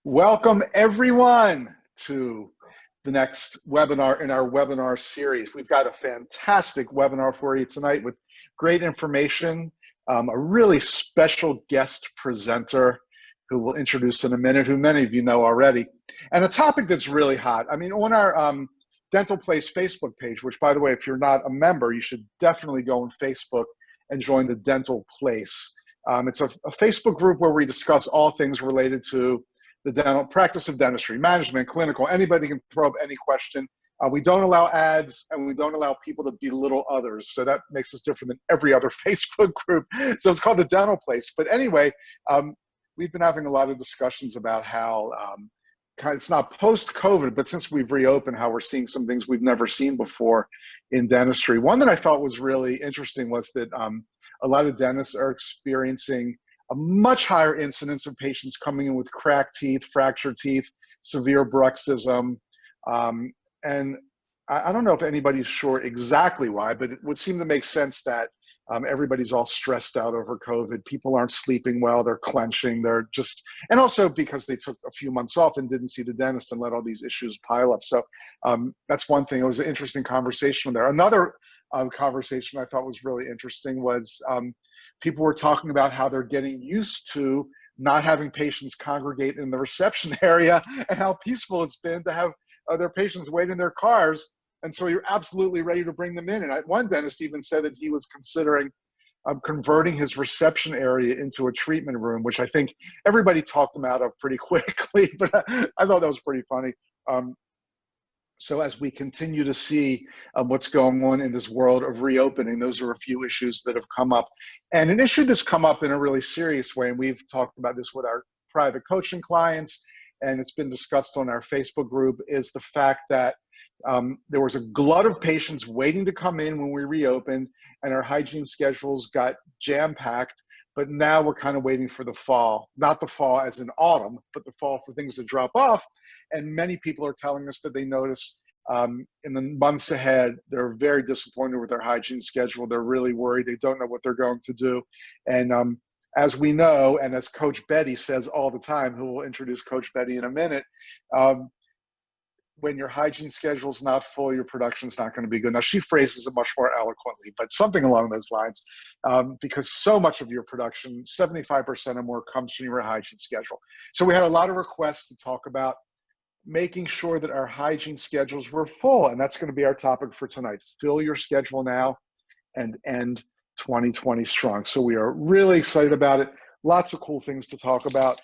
Welcome everyone to the next webinar in our webinar series. We've got a fantastic webinar for you tonight with great information, a really special guest presenter who we'll introduce in a minute, who many of you know already, and a topic that's really hot. I mean, on our Dental Place Facebook page, which by the way, if you're not a member, you should definitely go on Facebook and join the Dental Place. It's a Facebook group where we discuss all things related to the dental practice of dentistry, management, clinical. Anybody can throw up any question. We don't allow ads, and we don't allow people to belittle others. So that makes us different than every other Facebook group. So it's called the Dental Place. But anyway, we've been having a lot of discussions about how it's not post-COVID, but since we've reopened, how we're seeing some things we've never seen before in dentistry. One that I thought was really interesting was that a lot of dentists are experiencing a much higher incidence of patients coming in with cracked teeth, fractured teeth, severe bruxism. And I don't know if anybody's sure exactly why, but it would seem to make sense that everybody's all stressed out over COVID. People aren't sleeping well, they're clenching, and also because they took a few months off and didn't see the dentist and let all these issues pile up. So that's one thing. It was an interesting conversation there. Another conversation I thought was really interesting was people were talking about how they're getting used to not having patients congregate in the reception area and how peaceful it's been to have their patients wait in their cars. And so you're absolutely ready to bring them in. And one dentist even said that he was considering converting his reception area into a treatment room, which I think everybody talked him out of pretty quickly, but I thought that was pretty funny. So as we continue to see what's going on in this world of reopening, those are a few issues that have come up. And an issue that's come up in a really serious way, and we've talked about this with our private coaching clients, and it's been discussed on our Facebook group, is the fact that there was a glut of patients waiting to come in when we reopened, and our hygiene schedules got jam-packed. But now we're kind of waiting for the fall, not the fall as in autumn, but the fall for things to drop off. And many people are telling us that they notice in the months ahead, they're very disappointed with their hygiene schedule. They're really worried. They don't know what they're going to do. And as we know, and as Coach Betty says all the time, who will introduce Coach Betty in a minute, when your hygiene schedule is not full, your production is not going to be good. Now, she phrases it much more eloquently, but something along those lines, because so much of your production, 75% or more, comes from your hygiene schedule. So we had a lot of requests to talk about making sure that our hygiene schedules were full, and that's going to be our topic for tonight. Fill your schedule now and end 2020 strong. So we are really excited about it. Lots of cool things to talk about.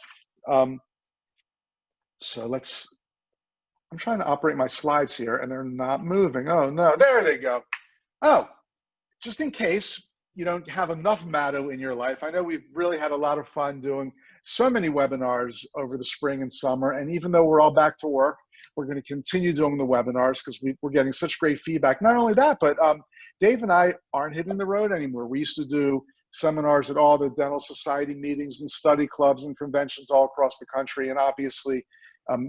I'm trying to operate my slides here and they're not moving. Oh no, there they go. Oh, just in case you don't have enough Matto in your life, I know we've really had a lot of fun doing so many webinars over the spring and summer. And even though we're all back to work, we're going to continue doing the webinars because we're getting such great feedback. Not only that, but Dave and I aren't hitting the road anymore. We used to do seminars at all the dental society meetings and study clubs and conventions all across the country. And obviously,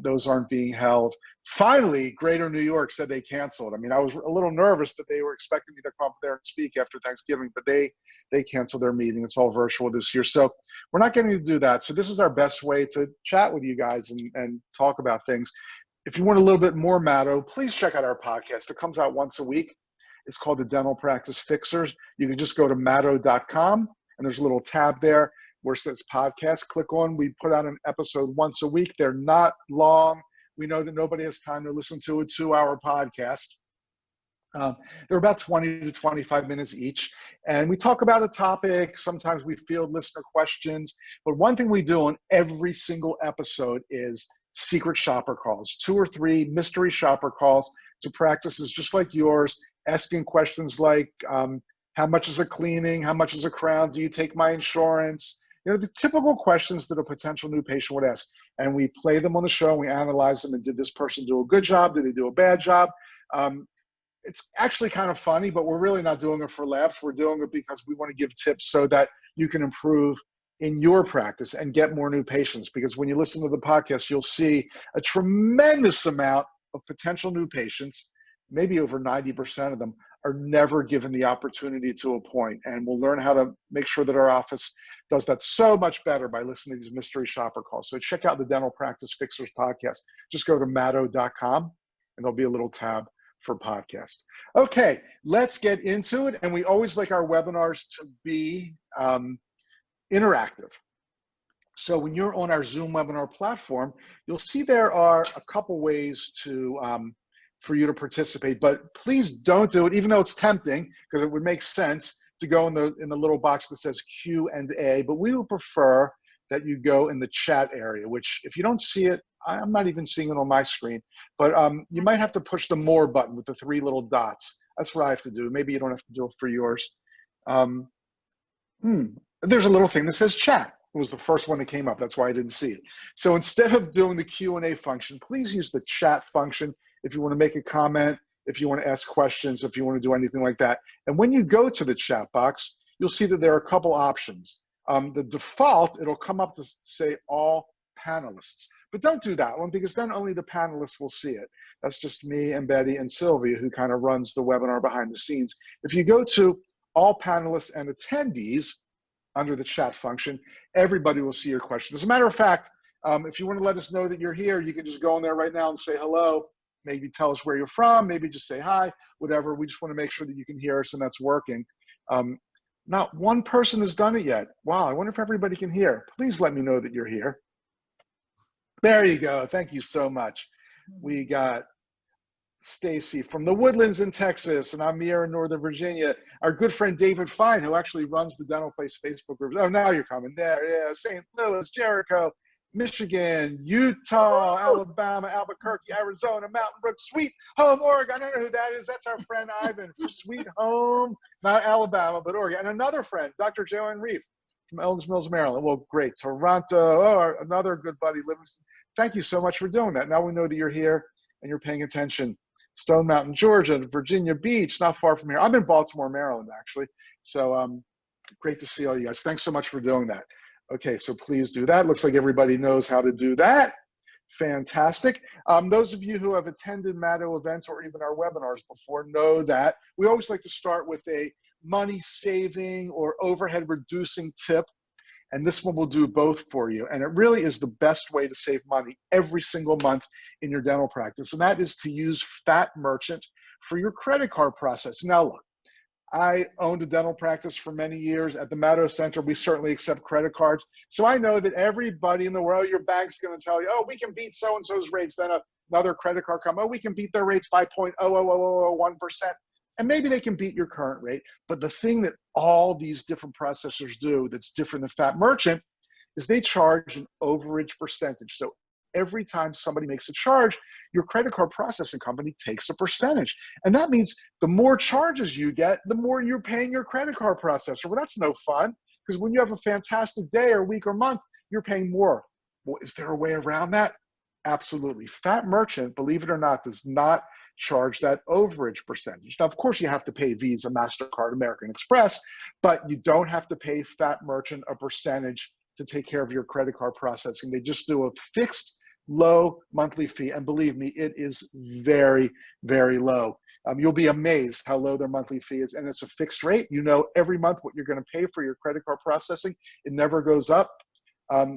those aren't being held. Finally, Greater New York said they canceled. I mean, I was a little nervous that they were expecting me to come up there and speak after Thanksgiving, but they canceled their meeting. It's all virtual this year. So we're not getting to do that. So this is our best way to chat with you guys and talk about things. If you want a little bit more Matto, please check out our podcast. It comes out once a week. It's called the Dental Practice Fixers. You can just go to matto.com and there's a little tab there where it says podcast. Click on. We put out an episode once a week. They're not long. We know that nobody has time to listen to a 2-hour podcast. They're about 20 to 25 minutes each. And we talk about a topic. Sometimes we field listener questions. But one thing we do on every single episode is secret shopper calls, 2 or 3 mystery shopper calls to practices just like yours, asking questions like, how much is a cleaning? How much is a crown? Do you take my insurance? You know, the typical questions that a potential new patient would ask. And we play them on the show, and we analyze them, and did this person do a good job? Did they do a bad job? It's actually kind of funny, but we're really not doing it for laughs. We're doing it because we want to give tips so that you can improve in your practice and get more new patients. Because when you listen to the podcast, you'll see a tremendous amount of potential new patients, maybe over 90% of them, are never given the opportunity to appoint. And we'll learn how to make sure that our office does that so much better by listening to these mystery shopper calls. So check out the Dental Practice Fixers podcast. Just go to matto.com and there'll be a little tab for podcast. Okay, let's get into it. And we always like our webinars to be interactive. So when you're on our Zoom webinar platform, you'll see there are a couple ways to for you to participate, but please don't do it, even though it's tempting, because it would make sense to go in the little box that says Q&A, but we would prefer that you go in the chat area, which if you don't see it, I'm not even seeing it on my screen, but you might have to push the more button with the 3 little dots. That's what I have to do. Maybe you don't have to do it for yours. There's a little thing that says chat. It was the first one that came up. That's why I didn't see it. So instead of doing the Q&A function, please use the chat function if you want to make a comment, if you want to ask questions, if you want to do anything like that. And when you go to the chat box, you'll see that there are a couple options. The default, it'll come up to say all panelists. But don't do that one, because then only the panelists will see it. That's just me and Betty and Sylvia, who kind of runs the webinar behind the scenes. If you go to all panelists and attendees, under the chat function, everybody will see your question. As a matter of fact, if you want to let us know that you're here, you can just go in there right now and say hello, maybe tell us where you're from, maybe just say hi, whatever. We just want to make sure that you can hear us and that's working. Not one person has done it yet. Wow, I wonder if everybody can hear. Please let me know that you're here. There you go. Thank you so much. We got Stacy from the Woodlands in Texas, and I'm here in Northern Virginia. Our good friend David Fine, who actually runs the Dental Place Facebook group. Oh, now you're coming there. Yeah, St. Louis, Jericho, Michigan, Utah, Alabama, Albuquerque, Arizona, Mountain Brook, Sweet Home, Oregon. I don't know who that is. That's our friend Ivan from Sweet Home, not Alabama, but Oregon. And another friend, Dr. Joanne Reef from Elms Mills, Maryland. Well, great. Toronto, oh, another good buddy, Livingston. Thank you so much for doing that. Now we know that you're here and you're paying attention. Stone Mountain, Georgia, Virginia Beach, not far from here. I'm in Baltimore, Maryland, actually. So great to see all you guys. Thanks so much for doing that. Okay, so please do that. Looks like everybody knows how to do that. Fantastic. Those of you who have attended Matto events or even our webinars before know that we always like to start with a money saving or overhead reducing tip. And this one will do both for you. And it really is the best way to save money every single month in your dental practice. And that is to use Fat Merchant for your credit card process. Now, look, I owned a dental practice for many years. At the Matto Center, we certainly accept credit cards. So I know that everybody in the world, your bank's going to tell you, oh, we can beat so-and-so's rates. Then another credit card comes, oh, we can beat their rates 5.00001%. And maybe they can beat your current rate. But the thing that all these different processors do that's different than Fat Merchant is they charge an overage percentage. So every time somebody makes a charge, your credit card processing company takes a percentage. And that means the more charges you get, the more you're paying your credit card processor. Well, that's no fun, because when you have a fantastic day or week or month, you're paying more. Well, is there a way around that? Absolutely. Fat Merchant, believe it or not, does not charge that overage percentage. Now, of course, you have to pay Visa, MasterCard, American Express, but you don't have to pay Fat Merchant a percentage to take care of your credit card processing. They just do a fixed low monthly fee. And believe me, it is very, very low. You'll be amazed how low their monthly fee is. And it's a fixed rate. You know every month what you're going to pay for your credit card processing. It never goes up.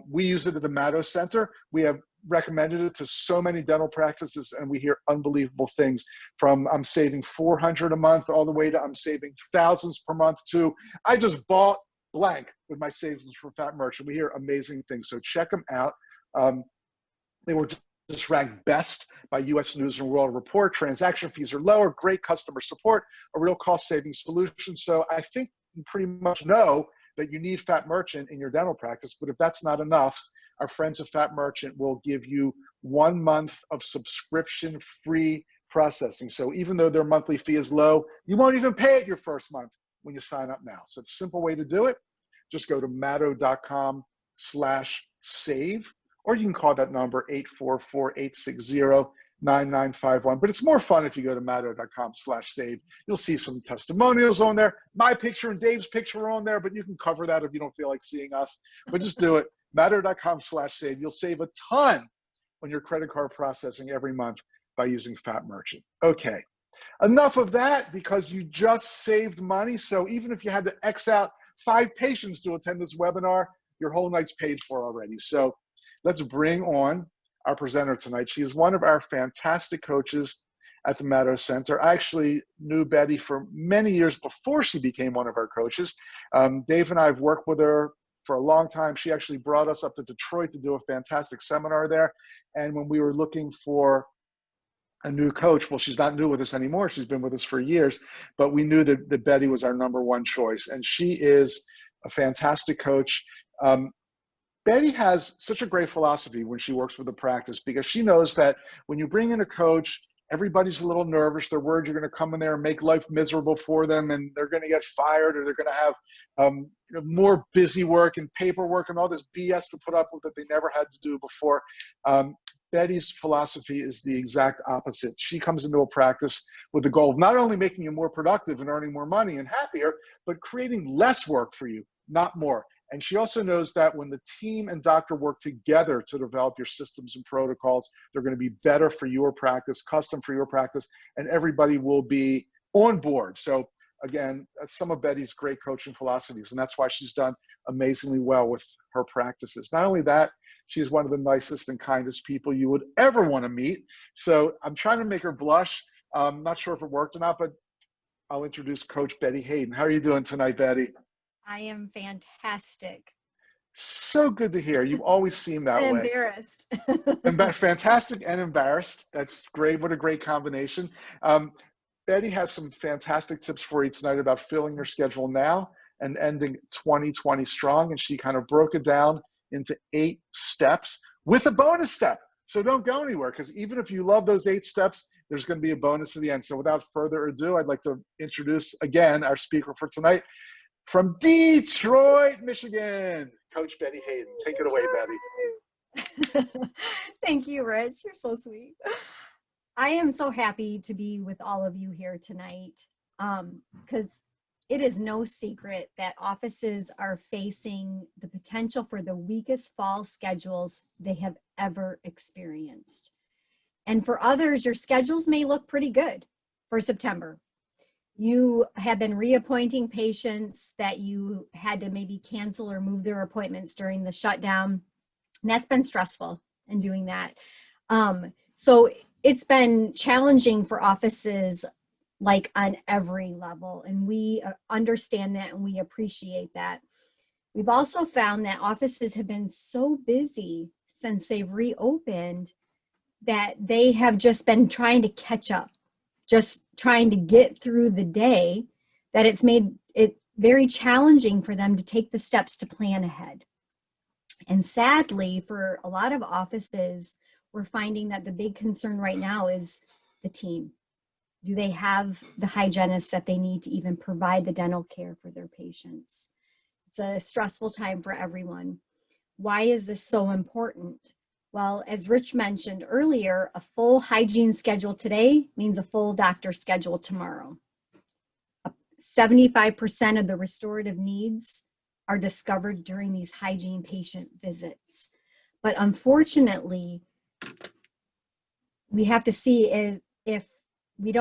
We use it at the Matto Center. We have recommended it to so many dental practices, and we hear unbelievable things, from I'm saving $400 a month all the way to I'm saving thousands per month to I just bought blank with my savings from Fat Merchant. We hear amazing things. So check them out. They were just ranked best by US News and World Report. Transaction fees are lower, great customer support, a real cost-saving solution. So I think you pretty much know that you need Fat Merchant in your dental practice, but if that's not enough, our friends at Fat Merchant will give you 1 month of subscription-free processing. So even though their monthly fee is low, you won't even pay it your first month when you sign up now. So it's a simple way to do it. Just go to matto.com/save, or you can call that number 844-860-9951. But it's more fun if you go to matto.com/save. You'll see some testimonials on there. My picture and Dave's picture are on there, but you can cover that if you don't feel like seeing us. But just do it. Matto.com/save. You'll save a ton on your credit card processing every month by using Fat Merchant. Okay, Enough of that, because you just saved money. So even if you had to X out 5 patients to attend this webinar, your whole night's paid for already. So let's bring on our presenter tonight. She is one of our fantastic coaches at the Meadow Center. I actually knew Betty for many years before she became one of our coaches. Dave and I have worked with her for a long time. She actually brought us up to Detroit to do a fantastic seminar there. And when we were looking for a new coach, well, she's not new with us anymore. She's been with us for years, but we knew that Betty was our #1 choice. And she is a fantastic coach. Betty has such a great philosophy when she works with the practice, because she knows that when you bring in a coach, everybody's a little nervous. They're worried you're going to come in there and make life miserable for them, and they're going to get fired, or they're going to have more busy work and paperwork and all this BS to put up with that they never had to do before. Betty's philosophy is the exact opposite. She comes into a practice with the goal of not only making you more productive and earning more money and happier, but creating less work for you, not more. And she also knows that when the team and doctor work together to develop your systems and protocols, they're going to be better for your practice, custom for your practice, and everybody will be on board. So again, that's some of Betty's great coaching philosophies, and that's why she's done amazingly well with her practices. Not only that, she's one of the nicest and kindest people you would ever want to meet. So I'm trying to make her blush. I'm not sure if it worked or not, but I'll introduce Coach Betty Hayden. How are you doing tonight, Betty? I am fantastic. So good to hear. You always seem that I'm way. embarrassed. Fantastic and embarrassed. That's great. What a great combination. Betty has some fantastic tips for you tonight about filling your schedule now and ending 2020 strong. And she kind of broke it down into 8 steps with a bonus step. So don't go anywhere, because even if you love those 8 steps, there's going to be a bonus to the end. So without further ado, I'd like to introduce again our speaker for tonight from Detroit, Michigan, Coach Betty Hayden. Take it away, Betty. Thank you, Rich. You're so sweet. I am so happy to be with all of you here tonight, because it is no secret that offices are facing the potential for the weakest fall schedules they have ever experienced. And for others, your schedules may look pretty good for September. You have been reappointing patients that you had to maybe cancel or move their appointments during the shutdown. And that's been stressful in doing that. So it's been challenging for offices like on every level. And we understand that and we appreciate that. We've also found that offices have been so busy since they've reopened that they have just been trying to catch up, just trying to get through the day, that it's made it very challenging for them to take the steps to plan ahead. And sadly, for a lot of offices, we're finding that the big concern right now is the team. Do they have the hygienists that they need to even provide the dental care for their patients? It's a stressful time for everyone. Why is this so important? Well, as Rich mentioned earlier, a full hygiene schedule today means a full doctor schedule tomorrow. 75% of the restorative needs are discovered during these hygiene patient visits. But unfortunately, we have to see if we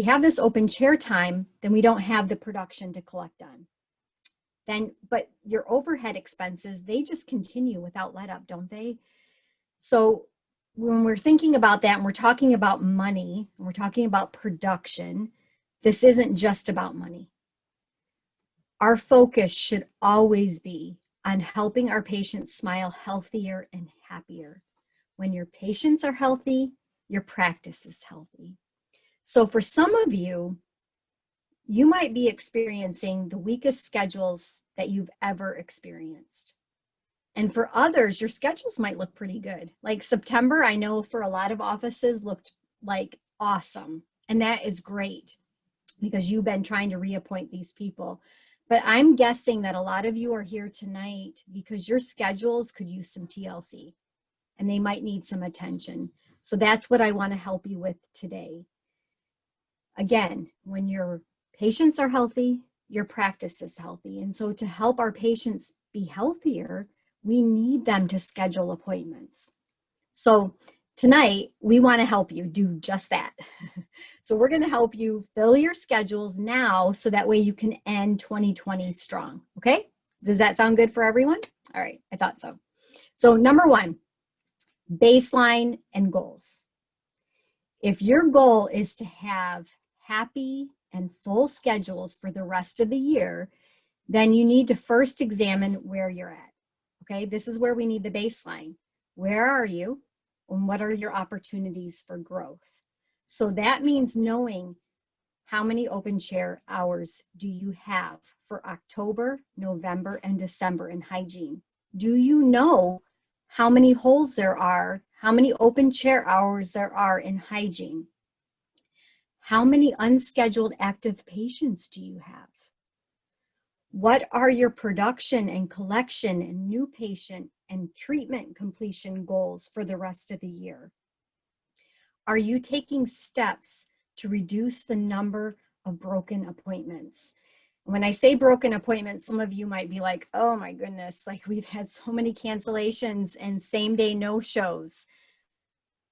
have this open chair time, then we don't have the production to collect on. But your overhead expenses, they just continue without let up, don't they? So when we're thinking about that and we're talking about money, and we're talking about production, this isn't just about money. Our focus should always be on helping our patients smile healthier and happier. When your patients are healthy, your practice is healthy. So for some of you, you might be experiencing the weakest schedules that you've ever experienced. And for others, your schedules might look pretty good. Like September, I know for a lot of offices looked like awesome. And that is great because you've been trying to reappoint these people. But I'm guessing that a lot of you are here tonight because your schedules could use some TLC and they might need some attention. So that's what I want to help you with today. Again, when your patients are healthy, your practice is healthy. And so to help our patients be healthier, we need them to schedule appointments. So Tonight, we want to help you do just that. So we're going to help you fill your schedules now so that way you can end 2020 strong. Okay? Does that sound good for everyone? All right, I thought so. So number one, baseline and goals. If your goal is to have happy and full schedules for the rest of the year, then you need to first examine where you're at. Okay, this is where we need the baseline. Where are you? And what are your opportunities for growth? So that means knowing how many open chair hours do you have for October, November, and December in hygiene? Do you know how many holes there are, how many open chair hours there are in hygiene? How many unscheduled active patients do you have? What are your production and collection and new patient and treatment completion goals for the rest of the year? Are you taking steps to reduce the number of broken appointments? When I say broken appointments, some of you might be like, oh my goodness, like we've had so many cancellations and same day no-shows.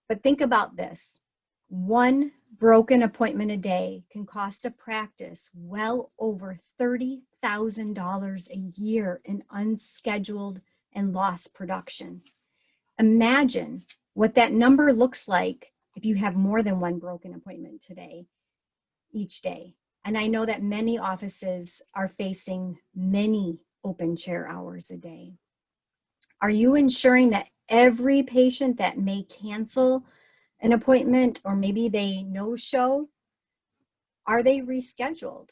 But think about this. One broken appointment a day can cost a practice well over $30,000 a year in unscheduled and lost production. Imagine what that number looks like if you have more than one broken appointment today, each day. And I know that many offices are facing many open chair hours a day. Are you ensuring that every patient that may cancel an appointment or maybe they no-show, are they rescheduled?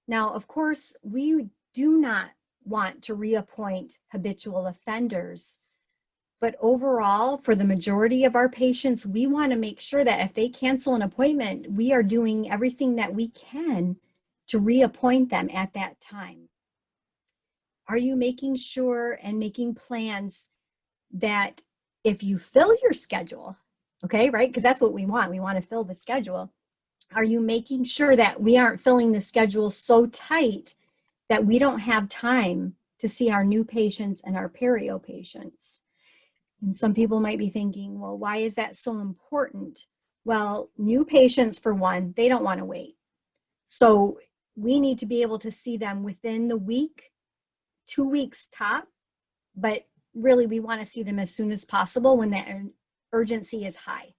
Now, of course, we do not want to reappoint habitual offenders, but overall, for the majority of our patients, we want to make sure that if they cancel an appointment, we are doing everything that we can to reappoint them at that time. Are you making sure and making plans that if you fill your schedule, okay, right? Because that's what we want. We want to fill the schedule. Are you making sure that we aren't filling the schedule so tight that we don't have time to see our new patients and our perio patients? And some people might be thinking, well, why is that so important? Well, new patients, for one, they don't want to wait. So we need to be able to see them within the week, 2 weeks top, but really we want to see them as soon as possible when that urgency is high.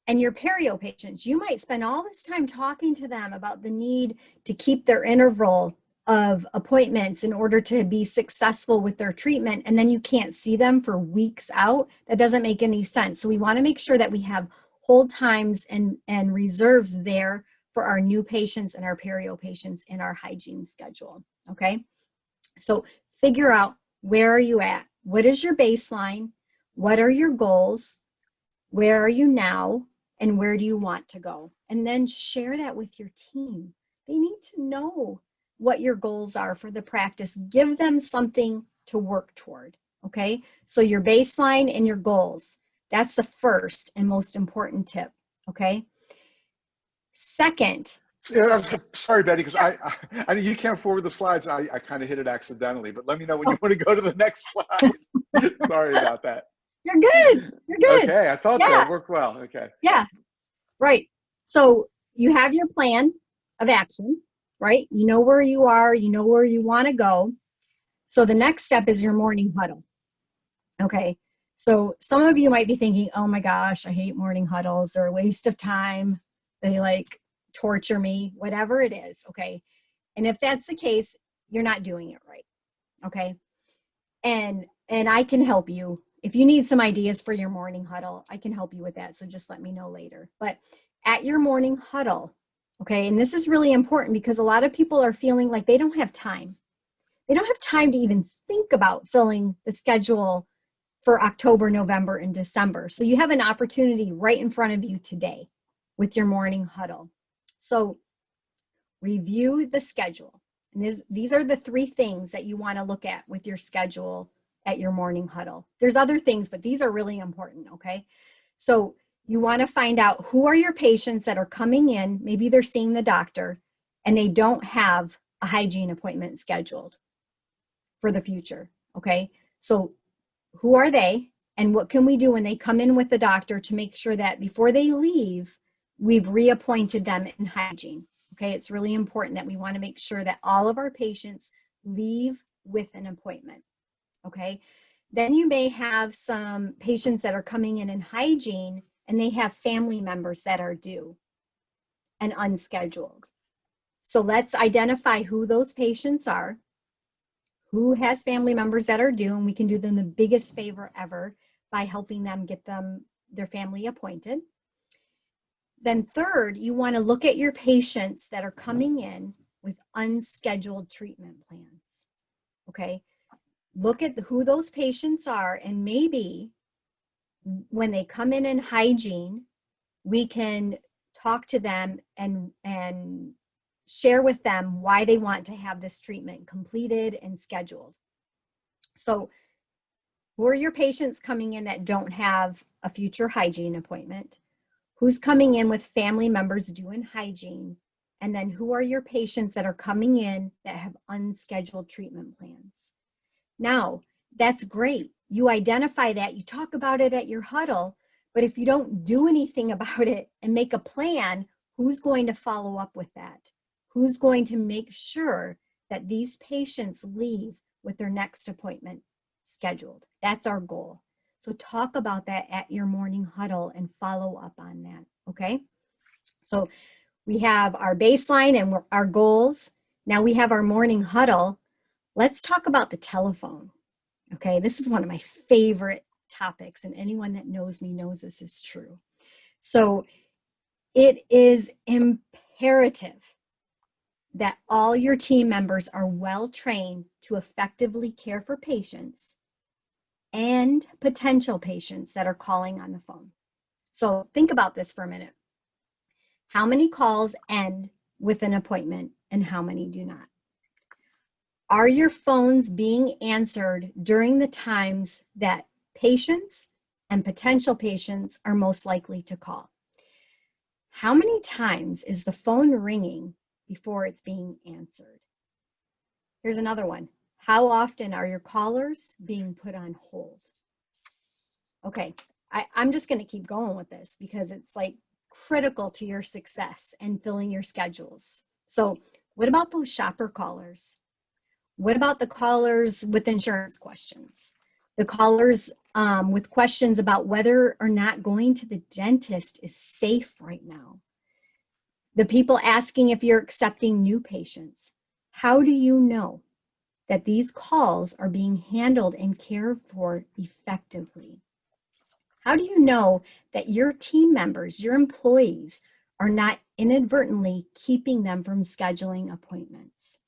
And your perio patients, you might spend all this time talking to them about the need to keep their interval of appointments in order to be successful with their treatment, and then you can't see them for weeks out. That doesn't make any sense. So we want to make sure that we have hold times and reserves there for our new patients and our perio patients in our hygiene schedule, okay? So figure out, where are you at? What is your baseline? What are your goals? Where are you now? And where do you want to go? And then share that with your team. They need to know what your goals are for the practice. Give them something to work toward, okay? So your baseline and your goals, that's the first and most important tip, okay? Second. Yeah, I'm sorry, Betty, because I you can't forward the slides. I kind of hit it accidentally, but let me know when you want to go to the next slide. Sorry about that. You're good. You're good. Okay, I thought so. It worked well. Okay. Yeah, right. So you have your plan of action, right? You know where you are. You know where you want to go. So the next step is your morning huddle. Okay. So some of you might be thinking, oh my gosh, I hate morning huddles. They're a waste of time. They like torture me, whatever it is. Okay. And if that's the case, you're not doing it right. Okay. And I can help you. If you need some ideas for your morning huddle, I can help you with that. So just let me know later. But at your morning huddle, okay, and this is really important because a lot of people are feeling like they don't have time. They don't have time to even think about filling the schedule for October, November, and December. So you have an opportunity right in front of you today with your morning huddle. So review the schedule. And these are the 3 things that you want to look at with your schedule at your morning huddle. There's other things, but these are really important, okay? So you want to find out who are your patients that are coming in, maybe they're seeing the doctor, and they don't have a hygiene appointment scheduled for the future, okay? So who are they? And what can we do when they come in with the doctor to make sure that before they leave, we've reappointed them in hygiene? Okay, it's really important that we want to make sure that all of our patients leave with an appointment. Okay, then you may have some patients that are coming in hygiene and they have family members that are due and unscheduled. So let's identify who those patients are, who has family members that are due, and we can do them the biggest favor ever by helping them get their family appointed. Then third, you want to look at your patients that are coming in with unscheduled treatment plans. Okay, look at who those patients are, and maybe when they come in hygiene, we can talk to them and share with them why they want to have this treatment completed and scheduled. So who are your patients coming in that don't have a future hygiene appointment? Who's coming in with family members doing hygiene? And then who are your patients that are coming in that have unscheduled treatment plans? Now, that's great. You identify that, you talk about it at your huddle, but if you don't do anything about it and make a plan, who's going to follow up with that? Who's going to make sure that these patients leave with their next appointment scheduled? That's our goal. So talk about that at your morning huddle and follow up on that, okay? So we have our baseline and our goals. Now we have our morning huddle. Let's talk about the telephone, okay? This is one of my favorite topics, and anyone that knows me knows this is true. So it is imperative that all your team members are well trained to effectively care for patients and potential patients that are calling on the phone. So think about this for a minute. How many calls end with an appointment and how many do not? Are your phones being answered during the times that patients and potential patients are most likely to call? How many times is the phone ringing before it's being answered? Here's another one. How often are your callers being put on hold? Okay, I'm just going to keep going with this because it's like critical to your success and filling your schedules. So what about those shopper callers? What about the callers with insurance questions? The callers with questions about whether or not going to the dentist is safe right now. The people asking if you're accepting new patients. How do you know that these calls are being handled and cared for effectively? How do you know that your team members, your employees, are not inadvertently keeping them from scheduling appointments?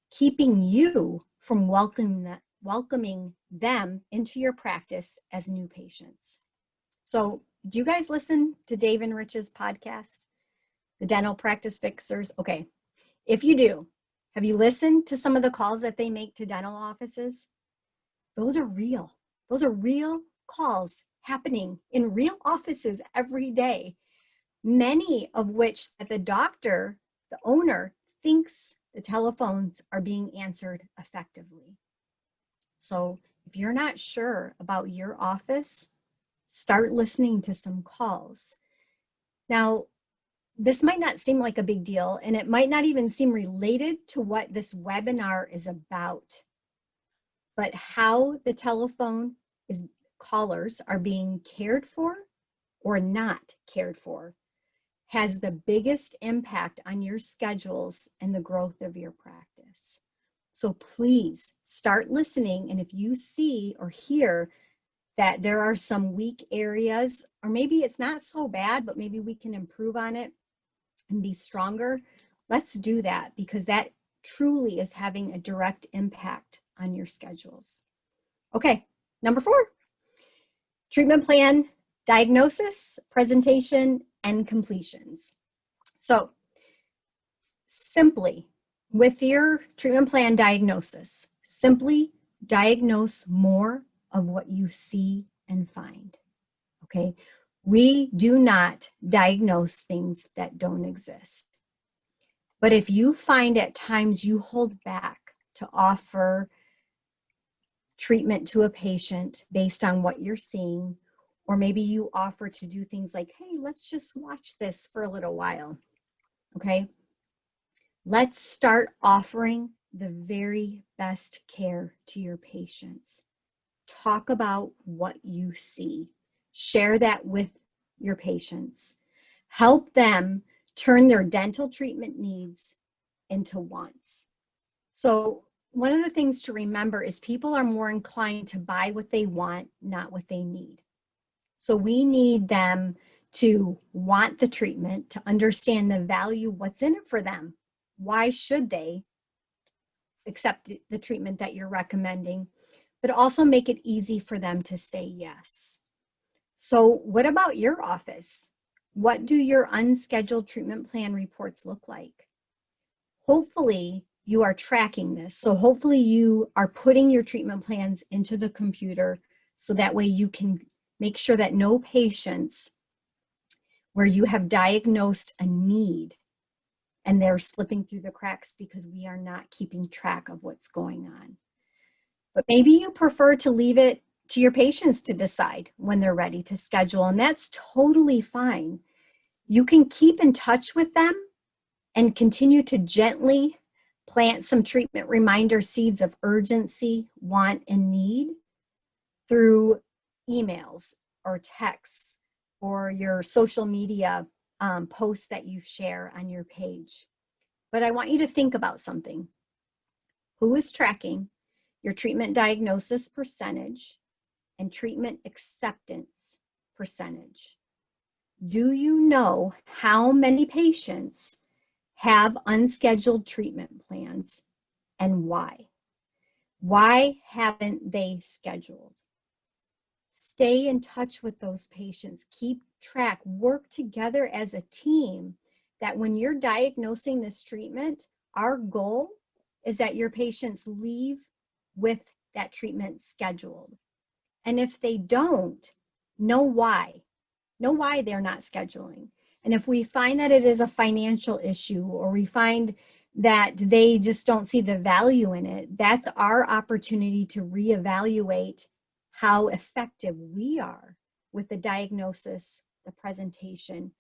Keeping you from welcoming them into your practice as new patients. So, do you guys listen to Dave and Rich's podcast, The Dental Practice Fixers? Okay, if you do, have you listened to some of the calls that they make to dental offices? Those are real. Those are real calls happening in real offices every day, many of which that the doctor, the owner, thinks the telephones are being answered effectively. So if you're not sure about your office, start listening to some calls. Now, this might not seem like a big deal, and it might not even seem related to what this webinar is about, but how the telephone callers are being cared for or not cared for has the biggest impact on your schedules and the growth of your practice. So please start listening, and if you see or hear that there are some weak areas, or maybe it's not so bad, but maybe we can improve on it and be stronger, let's do that, because that truly is having a direct impact on your schedules. Okay, number 4, treatment plan, diagnosis, presentation, and completions. So simply, with your treatment plan diagnosis, simply diagnose more of what you see and find, okay? We do not diagnose things that don't exist. But if you find at times you hold back to offer treatment to a patient based on what you're seeing, or maybe you offer to do things like, hey, let's just watch this for a little while, okay? Let's start offering the very best care to your patients. Talk about what you see. Share that with your patients. Help them turn their dental treatment needs into wants. So one of the things to remember is people are more inclined to buy what they want, not what they need. So we need them to want the treatment, to understand the value, what's in it for them. Why should they accept the treatment that you're recommending, but also make it easy for them to say yes. So what about your office? What do your unscheduled treatment plan reports look like? Hopefully you are tracking this. So hopefully you are putting your treatment plans into the computer so that way you can make sure that no patients where you have diagnosed a need and they're slipping through the cracks because we are not keeping track of what's going on. But maybe you prefer to leave it to your patients to decide when they're ready to schedule, and that's totally fine. You can keep in touch with them and continue to gently plant some treatment reminder seeds of urgency, want, and need through emails or texts or your social media posts that you share on your page. But I want you to think about something. Who is tracking your treatment diagnosis percentage and treatment acceptance percentage? Do you know how many patients have unscheduled treatment plans and why? Why haven't they scheduled? Stay in touch with those patients, keep track, work together as a team, that when you're diagnosing this treatment, our goal is that your patients leave with that treatment scheduled. And if they don't, know why. Know why they're not scheduling. And if we find that it is a financial issue, or we find that they just don't see the value in it, that's our opportunity to reevaluate how effective we are with the diagnosis, the presentation,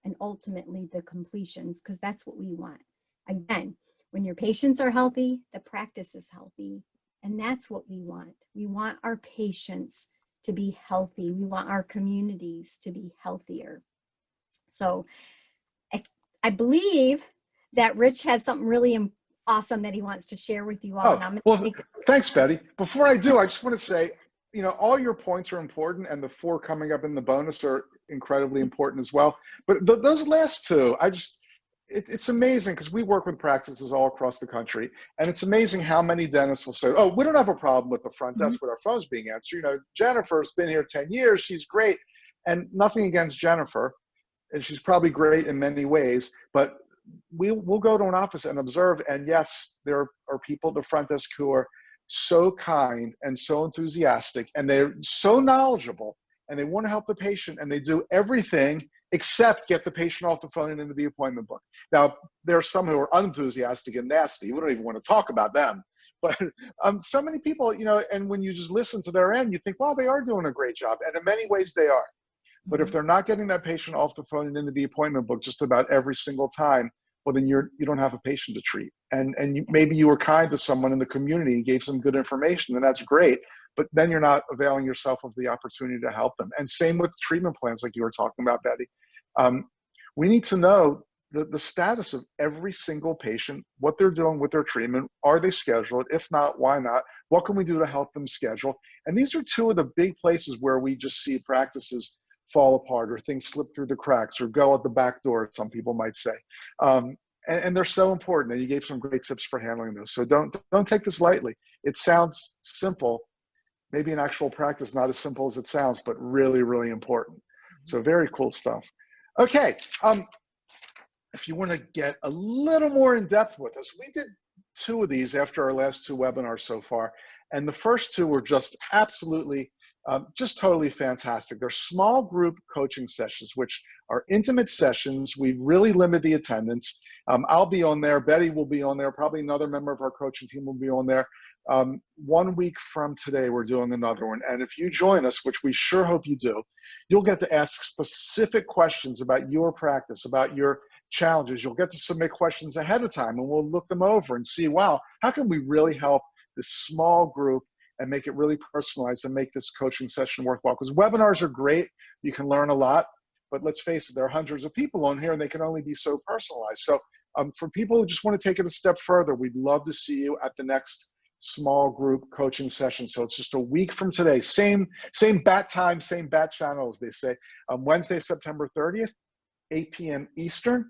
and ultimately the completions, because that's what we want. Again, when your patients are healthy, the practice is healthy, and that's what we want. We want our patients to be healthy. We want our communities to be healthier. So I believe that Rich has something really awesome that he wants to share with you all. Oh, well, thanks, Betty. Before I do, I just want to say, you know, all your points are important, and the 4 coming up in the bonus are incredibly important as well. But those last 2, it's amazing, because we work with practices all across the country, and it's amazing how many dentists will say, oh, we don't have a problem with the front desk with our phones being answered. You know, Jennifer's been here 10 years, she's great. And nothing against Jennifer, and she's probably great in many ways, but we'll go to an office and observe, and yes, there are people at the front desk who are so kind and so enthusiastic, and they're so knowledgeable, and they want to help the patient, and they do everything except get the patient off the phone and into the appointment book. Now, there are some who are unenthusiastic and nasty. We don't even want to talk about them. But so many people, you know, and when you just listen to their end, you think, well, they are doing a great job. And in many ways they are. But if they're not getting that patient off the phone and into the appointment book just about every single time, well, then you don't have a patient to treat. And maybe you were kind to someone in the community and gave some good information, and that's great. But then you're not availing yourself of the opportunity to help them. And same with treatment plans, like you were talking about, Betty. We need to know the status of every single patient, what they're doing with their treatment. Are they scheduled? If not, why not? What can we do to help them schedule? And these are 2 of the big places where we just see practices fall apart, or things slip through the cracks, or go out the back door, some people might say. And they're so important, and you gave some great tips for handling those. So don't take this lightly. It sounds simple. Maybe in actual practice, not as simple as it sounds, but really, really important. So very cool stuff. Okay, if you want to get a little more in depth with us, we did 2 of these after our last 2 webinars so far. And the first 2 were just absolutely Just totally fantastic. They're small group coaching sessions, which are intimate sessions. We really limit the attendance. I'll be on there. Betty will be on there. Probably another member of our coaching team will be on there. 1 week from today, we're doing another one. And if you join us, which we sure hope you do, you'll get to ask specific questions about your practice, about your challenges. You'll get to submit questions ahead of time, and we'll look them over and see, wow, how can we really help this small group and make it really personalized and make this coaching session worthwhile? Because webinars are great. You can learn a lot, but let's face it, there are hundreds of people on here and they can only be so personalized. So for people who just want to take it a step further, we'd love to see you at the next small group coaching session. So it's just a week from today, same bat time, same bat channel, as they say. Wednesday, September 30th, 8 p.m. Eastern.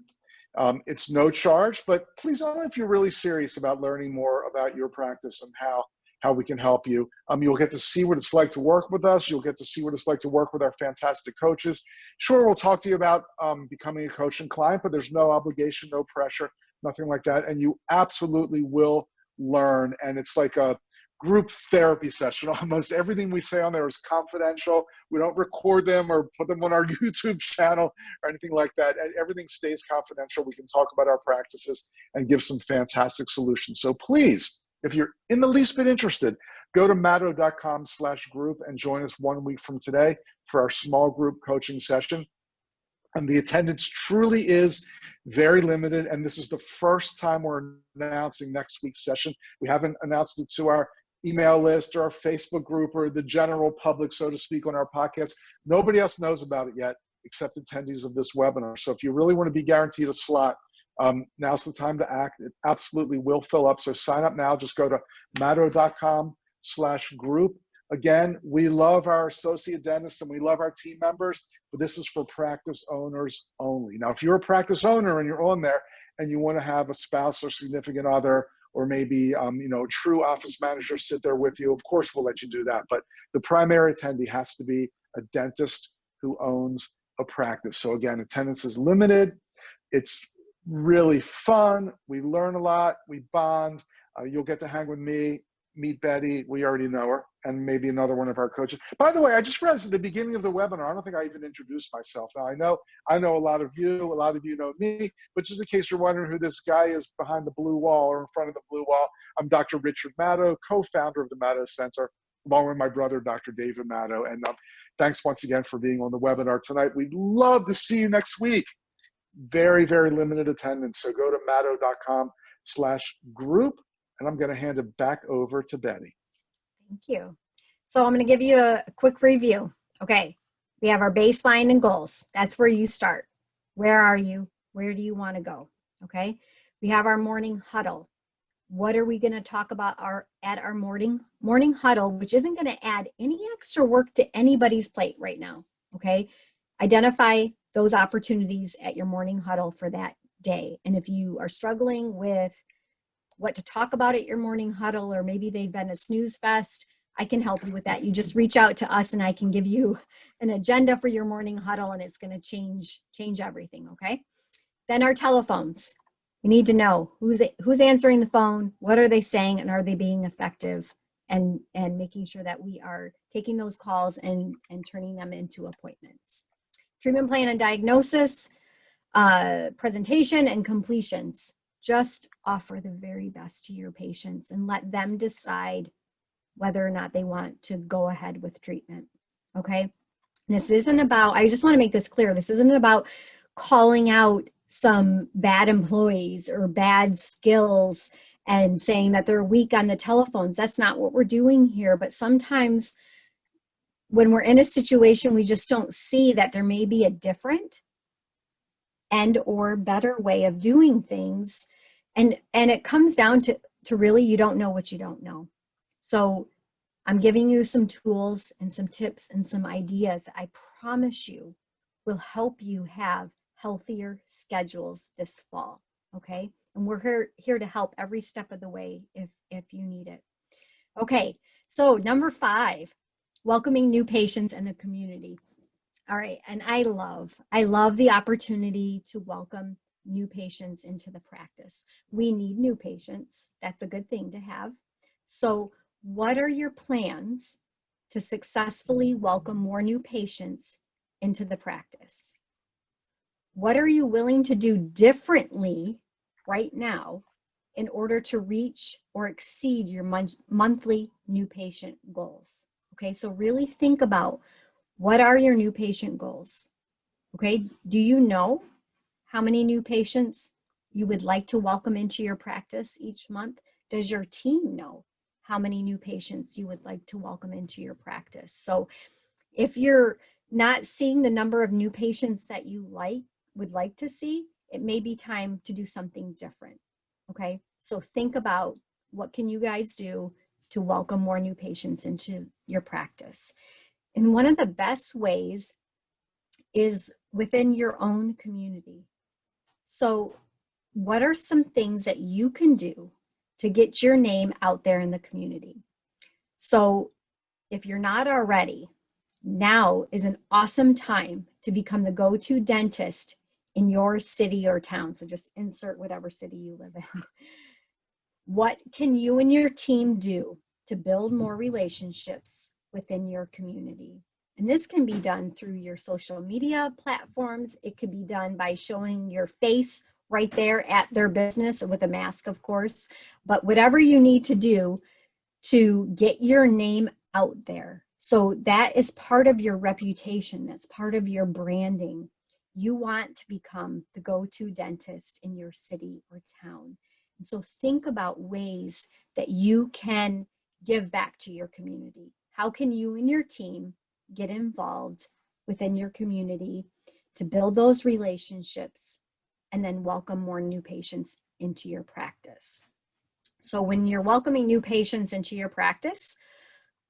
It's no charge, but please only if you're really serious about learning more about your practice and how we can help you. You'll get to see what it's like to work with us. You'll get to see what it's like to work with our fantastic coaches. Sure, we'll talk to you about becoming a coach and client, but there's no obligation, no pressure, nothing like that. And you absolutely will learn. And it's like a group therapy session. Almost everything we say on there is confidential. We don't record them or put them on our YouTube channel or anything like that. And everything stays confidential. We can talk about our practices and give some fantastic solutions. So please, if you're in the least bit interested, go to matto.com/group and join us 1 week from today for our small group coaching session. And the attendance truly is very limited. And this is the first time we're announcing next week's session. We haven't announced it to our email list or our Facebook group or the general public, so to speak, on our podcast. Nobody else knows about it yet except attendees of this webinar. So if you really want to be guaranteed a slot, now's the time to act. It absolutely will fill up. So sign up now. Just go to matto.com/group. Again, we love our associate dentists and we love our team members, but this is for practice owners only. Now, if you're a practice owner and you're on there and you want to have a spouse or significant other, or maybe a true office manager sit there with you, of course we'll let you do that. But the primary attendee has to be a dentist who owns a practice. So again, attendance is limited. It's really fun. We learn a lot. We bond. You'll get to hang with me, meet Betty. We already know her, and maybe another one of our coaches. By the way, I just realized at the beginning of the webinar, I don't think I even introduced myself. Now, I know a lot of you know me, but just in case you're wondering who this guy is behind the blue wall or in front of the blue wall, I'm Dr. Richard Matto, co-founder of the Matto Center, along with my brother, Dr. David Matto. And thanks once again for being on the webinar tonight. We'd love to see you next week. Very, very limited attendance. So go to matto.com/group, and I'm going to hand it back over to Betty. Thank you. So I'm going to give you a quick review. Okay, we have our baseline and goals. That's where you start. Where are you? Where do you want to go? Okay, we have our morning huddle. What are we going to talk about at our morning huddle, which isn't going to add any extra work to anybody's plate right now. Okay, identify those opportunities at your morning huddle for that day. And if you are struggling with what to talk about at your morning huddle, or maybe they've been a snooze fest, I can help you with that. You just reach out to us and I can give you an agenda for your morning huddle, and it's going to change everything. Okay. Then our telephones. We need to know who's answering the phone, what are they saying, and are they being effective, and making sure that we are taking those calls and turning them into appointments. Treatment plan and diagnosis, presentation and completions. Just offer the very best to your patients and let them decide whether or not they want to go ahead with treatment. Okay. This isn't about, I just want to make this clear, this isn't about calling out some bad employees or bad skills and saying that they're weak on the telephones. That's not what we're doing here. But sometimes when we're in a situation, we just don't see that there may be a different and or better way of doing things. And it comes down to really, you don't know what you don't know. So I'm giving you some tools and some tips and some ideas that I promise you will help you have healthier schedules this fall. Okay. And we're here to help every step of the way if you need it. Okay. So number 5, welcoming new patients in the community. All right. And I love the opportunity to welcome new patients into the practice. We need new patients. That's a good thing to have. So what are your plans to successfully welcome more new patients into the practice? What are you willing to do differently right now in order to reach or exceed your monthly new patient goals? Okay, so really think about, what are your new patient goals? Okay, do you know how many new patients you would like to welcome into your practice each month? Does your team know how many new patients you would like to welcome into your practice? So if you're not seeing the number of new patients that you would like to see, it may be time to do something different. Okay, so think about, what can you guys do to welcome more new patients into your practice? And one of the best ways is within your own community. So what are some things that you can do to get your name out there in the community? So if you're not already, now is an awesome time to become the go-to dentist in your city or town. So just insert whatever city you live in. What can you and your team do to build more relationships within your community? And this can be done through your social media platforms. It could be done by showing your face right there at their business with a mask, of course. But whatever you need to do to get your name out there. So that is part of your reputation. That's part of your branding. You want to become the go-to dentist in your city or town. And so think about ways that you can give back to your community. How can you and your team get involved within your community to build those relationships and then welcome more new patients into your practice? So when you're welcoming new patients into your practice,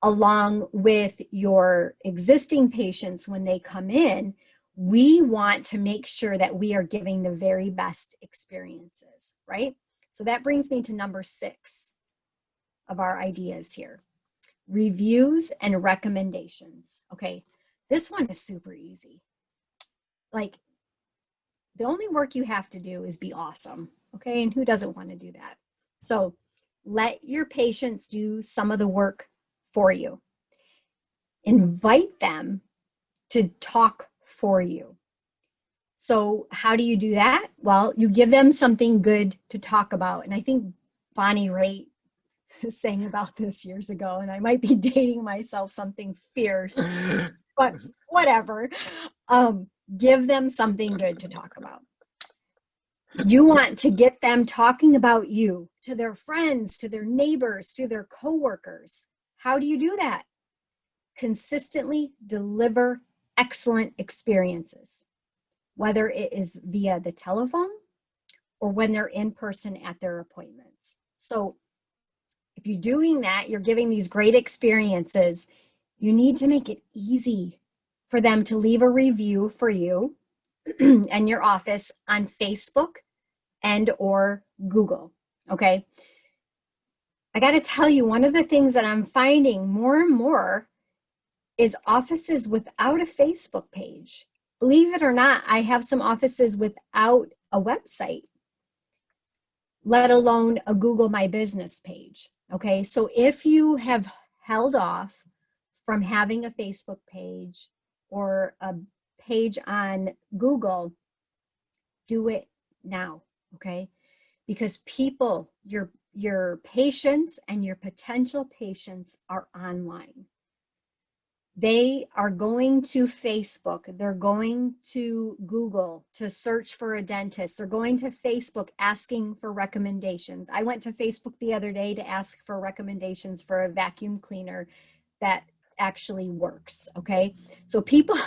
along with your existing patients when they come in, we want to make sure that we are giving the very best experiences, right? So that brings me to number 6 of our ideas here. Reviews and recommendations. Okay, this one is super easy. Like, the only work you have to do is be awesome, okay? And who doesn't want to do that? So let your patients do some of the work for you. Invite them to talk for you. So how do you do that? Well, you give them something good to talk about. And I think Bonnie Raitt sang about this years ago, and I might be dating myself, something fierce, but whatever. Give them something good to talk about. You want to get them talking about you to their friends, to their neighbors, to their coworkers. How do you do that? Consistently deliver excellent experiences, whether it is via the telephone or when they're in person at their appointments. So if you're doing that, you're giving these great experiences, you need to make it easy for them to leave a review for you and your office on Facebook and or Google, okay? I gotta tell you, one of the things that I'm finding more and more is offices without a Facebook page. Believe it or not, I have some offices without a website, let alone a Google My Business page, okay? So if you have held off from having a Facebook page or a page on Google, do it now, okay? Because people, your patients and your potential patients are online. They are going to Facebook, they're going to Google to search for a dentist, they're going to Facebook asking for recommendations. I went to Facebook the other day to ask for recommendations for a vacuum cleaner that actually works, okay? So people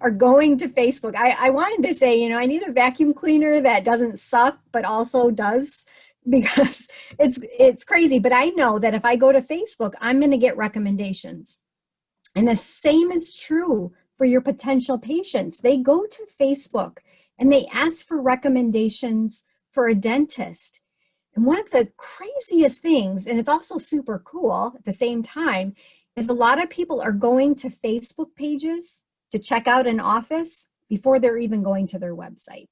are going to Facebook. I wanted to say, you know, I need a vacuum cleaner that doesn't suck, but also does, because it's crazy. But I know that if I go to Facebook, I'm gonna get recommendations. And the same is true for your potential patients. They go to Facebook and they ask for recommendations for a dentist. And one of the craziest things, and it's also super cool at the same time, is a lot of people are going to Facebook pages to check out an office before they're even going to their website.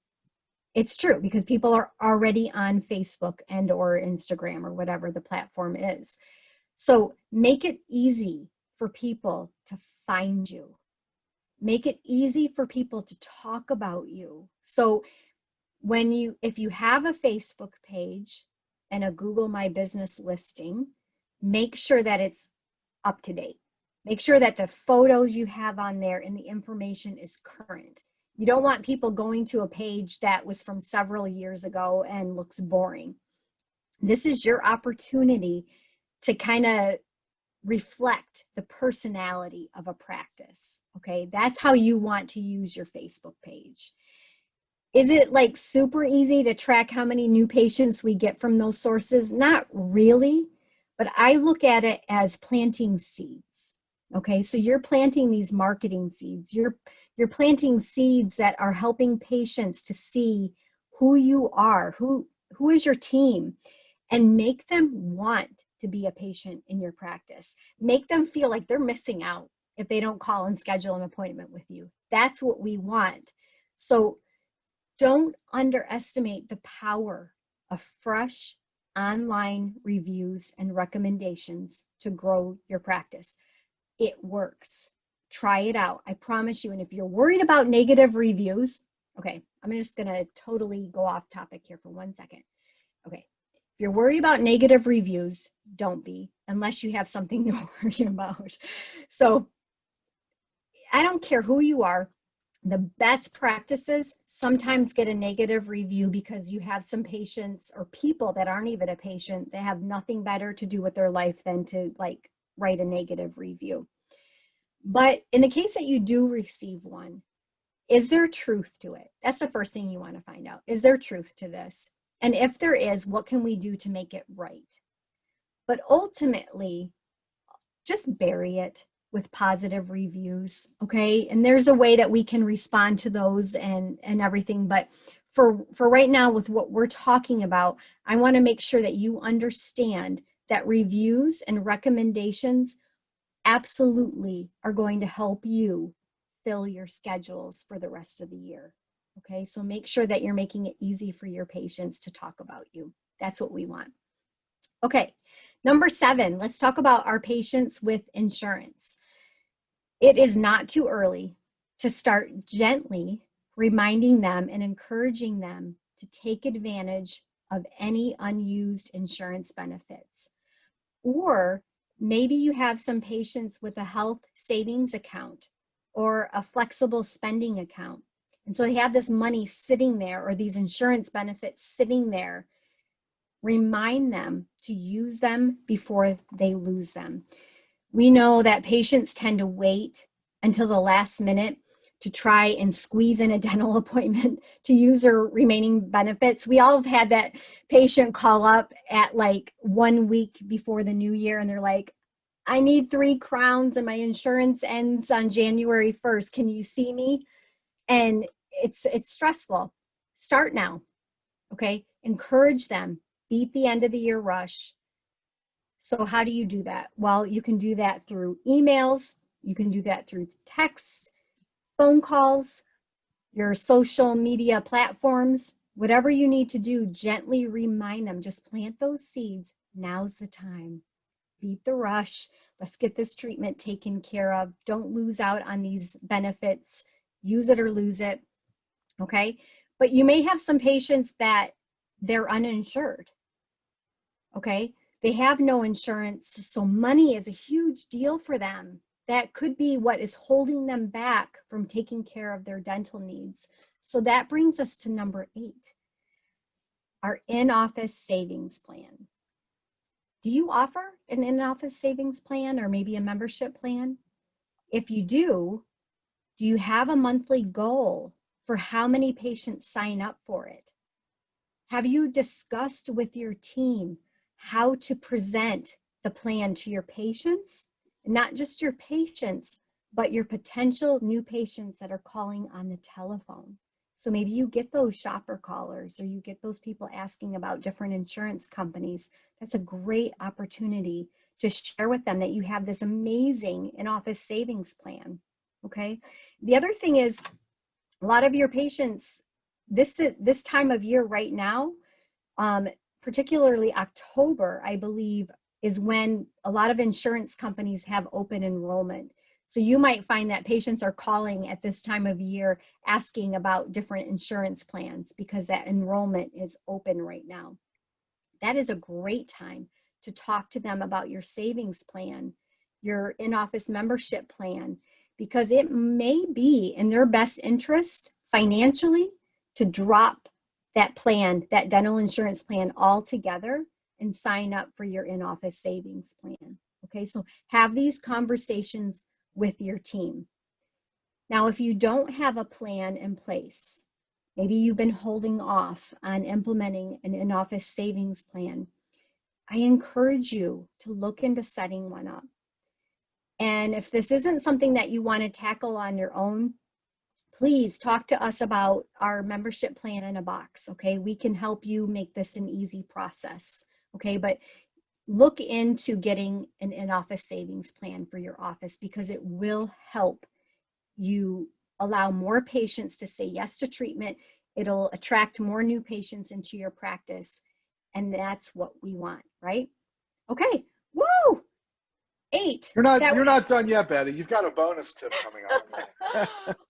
It's true, because people are already on Facebook and or Instagram or whatever the platform is. So make it easy for people to find you. Make it easy for people to talk about you. So if you have a Facebook page and a Google My Business listing, make sure that it's up to date. Make sure that the photos you have on there and the information is current. You don't want people going to a page that was from several years ago and looks boring. This is your opportunity to kind of reflect the personality of a practice. Okay, that's how you want to use your Facebook page. Is it like super easy to track how many new patients we get from those sources? Not really, but I look at it as planting seeds. Okay, so you're planting these marketing seeds. You're planting seeds that are helping patients to see who you are, who is your team, and make them want to be a patient in your practice. Make them feel like they're missing out if they don't call and schedule an appointment with you. That's what we want. So don't underestimate the power of fresh online reviews and recommendations to grow your practice. It works. Try it out. I promise you. And if you're worried about negative reviews, okay, I'm just going to totally go off topic here for 1 second. Okay. If you're worried about negative reviews, don't be, unless you have something to worry about. So I don't care who you are. The best practices sometimes get a negative review because you have some patients or people that aren't even a patient. They have nothing better to do with their life than to like write a negative review. But in the case that you do receive one, is there truth to it? That's the first thing you want to find out. Is there truth to this? And if there is, what can we do to make it right? But ultimately, just bury it with positive reviews, okay? And there's a way that we can respond to those and everything. But for right now, with what we're talking about, I want to make sure that you understand that reviews and recommendations absolutely are going to help you fill your schedules for the rest of the year. Okay, so make sure that you're making it easy for your patients to talk about you. That's what we want. Okay, number 7, let's talk about our patients with insurance. It is not too early to start gently reminding them and encouraging them to take advantage of any unused insurance benefits. Or maybe you have some patients with a health savings account or a flexible spending account. And so they have this money sitting there or these insurance benefits sitting there. Remind them to use them before they lose them. We know that patients tend to wait until the last minute to try and squeeze in a dental appointment to use their remaining benefits. We all have had that patient call up at like 1 week before the new year and they're like, I need 3 crowns and my insurance ends on January 1st. Can you see me? And it's stressful. Start now, okay? Encourage them. Beat the end of the year rush. So how do you do that? Well, you can do that through emails. You can do that through texts, phone calls, your social media platforms, whatever you need to do, gently remind them, just plant those seeds. Now's the time. Beat the rush. Let's get this treatment taken care of. Don't lose out on these benefits. Use it or lose it. Okay. But you may have some patients that they're uninsured. Okay. They have no insurance. So money is a huge deal for them. That could be what is holding them back from taking care of their dental needs. So that brings us to number 8, our in-office savings plan. Do you offer an in-office savings plan or maybe a membership plan? If you do you have a monthly goal for how many patients sign up for it? Have you discussed with your team how to present the plan to your patients? Not just your patients, but your potential new patients that are calling on the telephone. So maybe you get those shopper callers or you get those people asking about different insurance companies. That's a great opportunity to share with them that you have this amazing in-office savings plan, okay? The other thing is a lot of your patients, this time of year right now, particularly October, I believe is when a lot of insurance companies have open enrollment. So you might find that patients are calling at this time of year asking about different insurance plans because that enrollment is open right now. That is a great time to talk to them about your savings plan, your in-office membership plan, because it may be in their best interest financially to drop that plan, that dental insurance plan altogether and sign up for your in-office savings plan. Okay, so have these conversations with your team. Now, if you don't have a plan in place, maybe you've been holding off on implementing an in-office savings plan, I encourage you to look into setting one up. And if this isn't something that you want to tackle on your own, please talk to us about our membership plan in a box, okay? We can help you make this an easy process, okay? But look into getting an in-office savings plan for your office because it will help you allow more patients to say yes to treatment. It'll attract more new patients into your practice. And that's what we want, right? Okay, woo! 8. You're not done yet, Betty. You've got a bonus tip coming up.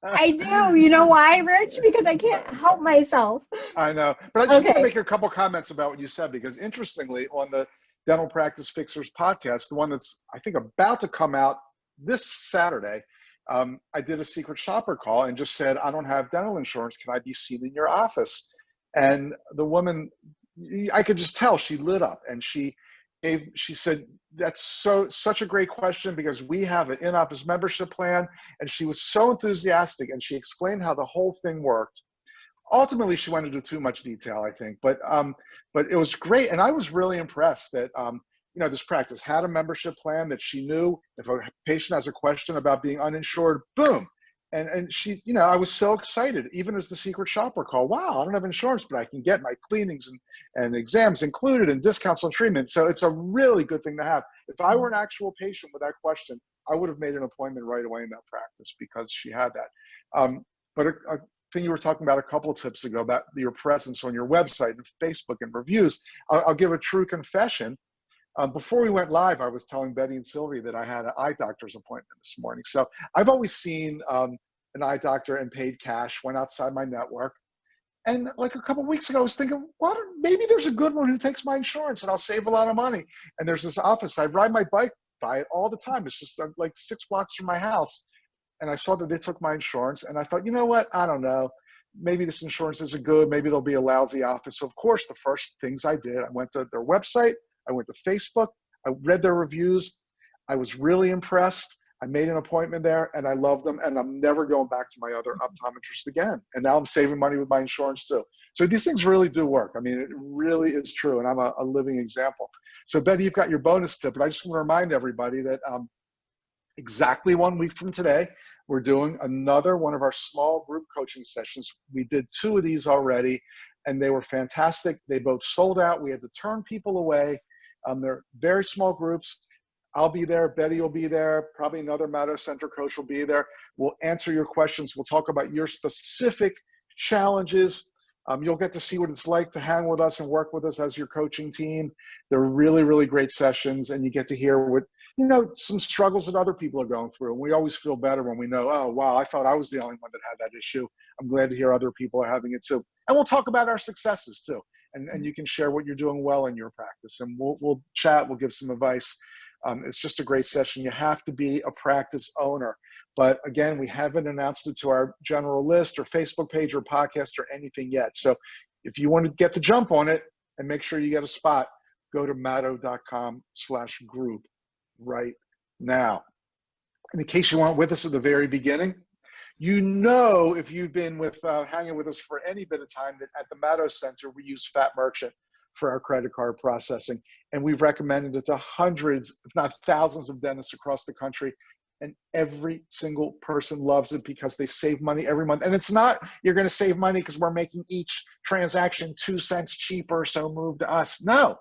I do. You know why, Rich? Because I can't help myself. I know. But I just want to make a couple comments about what you said, because interestingly, on the Dental Practice Fixers podcast, the one that's, I think, about to come out this Saturday, I did a secret shopper call and just said, I don't have dental insurance. Can I be seen in your office? And the woman, I could just tell she lit up, and she said, that's such a great question because we have an in-office membership plan. And she was so enthusiastic, and she explained how the whole thing worked. Ultimately, she went into too much detail, I think, but it was great. And I was really impressed that, this practice had a membership plan that she knew if a patient has a question about being uninsured, boom. And she, I was so excited, even as the secret shopper call. Wow, I don't have insurance, but I can get my cleanings and exams included and discounts on treatment. So it's a really good thing to have. If I were an actual patient with that question, I would have made an appointment right away in that practice because she had that. But a thing you were talking about a couple of tips ago about your presence on your website and Facebook and reviews, I'll give a true confession. Before we went live, I was telling Betty and Sylvie that I had an eye doctor's appointment this morning. So I've always seen an eye doctor and paid cash, went outside my network. And like a couple of weeks ago, I was thinking, well, maybe there's a good one who takes my insurance and I'll save a lot of money. And there's this office, I ride my bike by it all the time. It's just like 6 blocks from my house. And I saw that they took my insurance, and I thought, you know what? I don't know. Maybe this insurance isn't good. Maybe there'll be a lousy office. So of course, the first things I did, I went to their website. I went to Facebook. I read their reviews. I was really impressed. I made an appointment there, and I loved them. And I'm never going back to my other optometrist again. And now I'm saving money with my insurance too. So these things really do work. I mean, it really is true. And I'm a living example. So Betty, you've got your bonus tip, but I just want to remind everybody that exactly 1 week from today, we're doing another one of our small group coaching sessions. We did 2 of these already, and they were fantastic. They both sold out. We had to turn people away. They're very small groups. I'll be there. Betty will be there. Probably another Matter Center coach will be there. We'll answer your questions. We'll talk about your specific challenges. You'll get to see what it's like to hang with us and work with us as your coaching team. They're really, really great sessions, and you get to hear what, some struggles that other people are going through. And we always feel better when we know, oh, wow, I thought I was the only one that had that issue. I'm glad to hear other people are having it too. And we'll talk about our successes too. And you can share what you're doing well in your practice. And we'll chat, we'll give some advice. It's just a great session. You have to be a practice owner. But again, we haven't announced it to our general list or Facebook page or podcast or anything yet. So if you want to get the jump on it and make sure you get a spot, go to matto.com/group right now. And in case you weren't with us at the very beginning, if you've been hanging with us for any bit of time, that at the Matto Center, we use Fat Merchant for our credit card processing. And we've recommended it to hundreds, if not thousands of dentists across the country. And every single person loves it because they save money every month. And it's not, you're going to save money because we're making each transaction 2 cents cheaper, so move to us. No,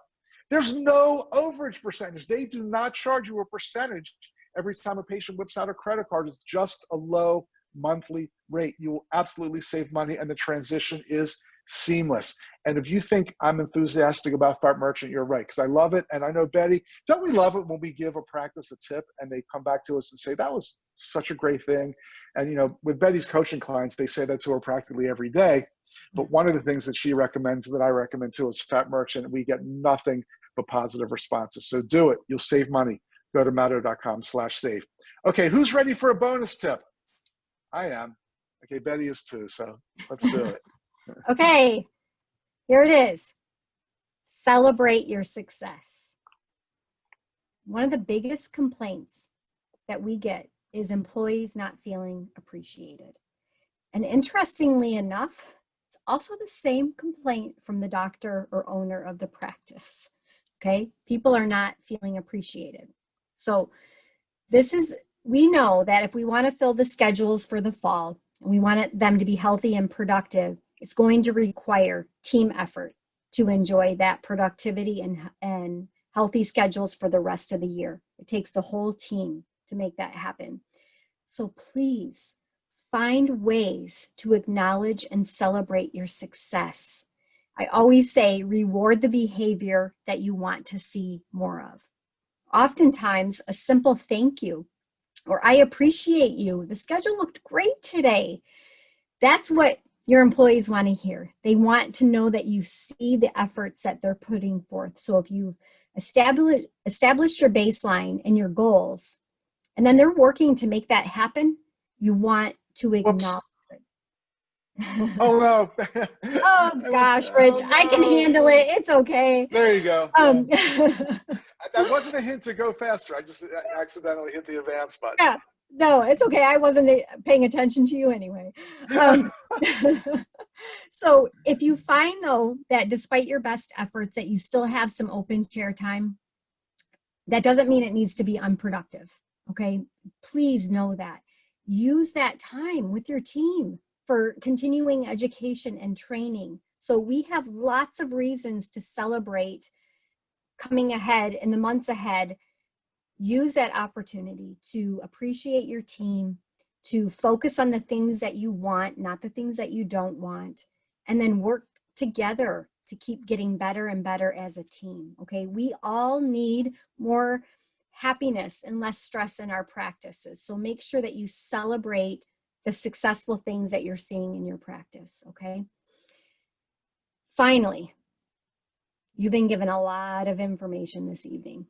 there's no overage percentage. They do not charge you a percentage every time a patient whips out a credit card. It's just a low monthly rate. You will absolutely save money, and the transition is seamless. And if you think I'm enthusiastic about Fat Merchant, you're right, because I love it. And I know, Betty, don't we love it when we give a practice a tip and they come back to us and say, that was such a great thing. And, you know, with Betty's coaching clients, they say that to her practically every day. But one of the things that she recommends that I recommend too is Fat Merchant. We get nothing but positive responses. So do it. You'll save money. Go to matto.com/save. Okay, who's ready for a bonus tip? I am. Okay, Betty is too, so let's do it. Okay, here it is. Celebrate your success. One of the biggest complaints that we get is employees not feeling appreciated. And interestingly enough, it's also the same complaint from the doctor or owner of the practice. Okay, people are not feeling appreciated. So we know that if we want to fill the schedules for the fall, and we want them to be healthy and productive, it's going to require team effort to enjoy that productivity and healthy schedules for the rest of the year. It takes the whole team to make that happen. So please find ways to acknowledge and celebrate your success. I always say, reward the behavior that you want to see more of. Oftentimes, a simple thank you or I appreciate you. The schedule looked great today. That's what your employees want to hear. They want to know that you see the efforts that they're putting forth. So if you've established your baseline and your goals, and then they're working to make that happen, you want to acknowledge it. Oh no. Oh gosh, Rich, no. I can handle it. It's okay. There you go. That wasn't a hint to go faster. I just accidentally hit the advance button. Yeah, no, it's okay. I wasn't paying attention to you anyway. So if you find though that despite your best efforts that you still have some open chair time, that doesn't mean it needs to be unproductive. Okay, please know that. Use that time with your team for continuing education and training. So we have lots of reasons to celebrate coming ahead in the months ahead. Use that opportunity to appreciate your team, to focus on the things that you want, not the things that you don't want, and then work together to keep getting better and better as a team. Okay, we all need more happiness and less stress in our practices. So make sure that you celebrate the successful things that you're seeing in your practice. Okay. Finally, you've been given a lot of information this evening.